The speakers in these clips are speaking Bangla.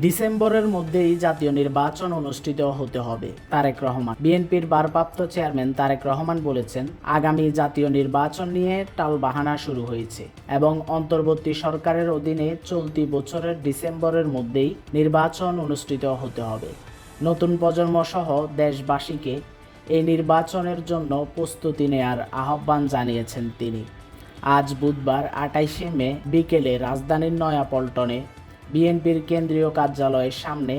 ডিসেম্বরের মধ্যেই জাতীয় নির্বাচন অনুষ্ঠিত হতে হবে। তারেক রহমান। বিএনপির ভারপ্রাপ্ত চেয়ারম্যান তারেক রহমান বলেছেন, আগামী জাতীয় নির্বাচন নিয়ে টালবাহানা শুরু হয়েছে এবং অন্তর্বর্তী সরকারের অধীনে চলতি বছরের ডিসেম্বরের মধ্যেই নির্বাচন অনুষ্ঠিত হতে হবে। নতুন প্রজন্ম সহ দেশবাসীকে এই নির্বাচনের জন্য প্রস্তুতি নেয়ার আহ্বান জানিয়েছেন তিনি। আজ বুধবার ২৮শে মে বিকেলে রাজধানীর নয়াপল্টনে বিএনপির কেন্দ্রীয় কার্যালয়ের সামনে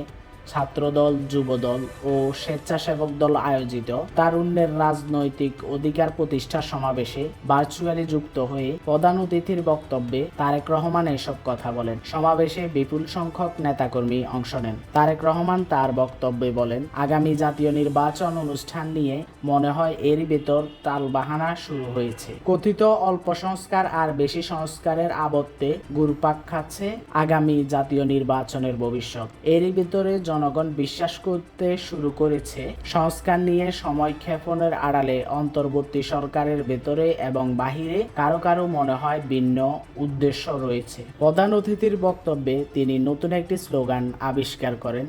ছাত্রদল, যুবদল ও স্বেচ্ছাসেবক দল আয়োজিত তারুণ্যের রাজনৈতিক অধিকার প্রতিষ্ঠা সমাবেশে ভার্চুয়ালি যুক্ত হয়ে প্রধান অতিথির বক্তব্যে তারেক রহমান এসব কথা বলেন। সমাবেশে বিপুল সংখ্যক নেতাকর্মী অংশ নেন। তারেক রহমান তার বক্তব্যে বলেন, আগামী জাতীয় নির্বাচন অনুষ্ঠান নিয়ে মনে হয় এরই ভেতর টালবাহানা শুরু হয়েছে। কথিত অল্প সংস্কার আর বেশি সংস্কারের আবর্তে ঘুরপাক খাচ্ছে আগামী জাতীয় নির্বাচনের ভবিষ্যৎ। এরই ভিতরে জনগণ বিশ্বাস করতে শুরু করেছে সংস্কার নিয়ে সময় ক্ষেপণের আড়ালে অন্তর্বর্তী সরকারের ভেতরে এবং বাহিরে কারো কারো মনে হয় ভিন্ন উদ্দেশ্য রয়েছে। প্রধান অতিথির বক্তব্যে তিনি নতুন একটি স্লোগান আবিষ্কার করেন।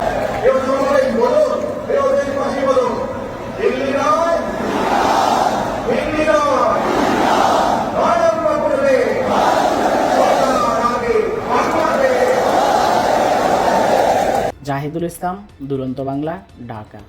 জাহিদুল ইসলাম, দুরন্ত বাংলা, ঢাকা।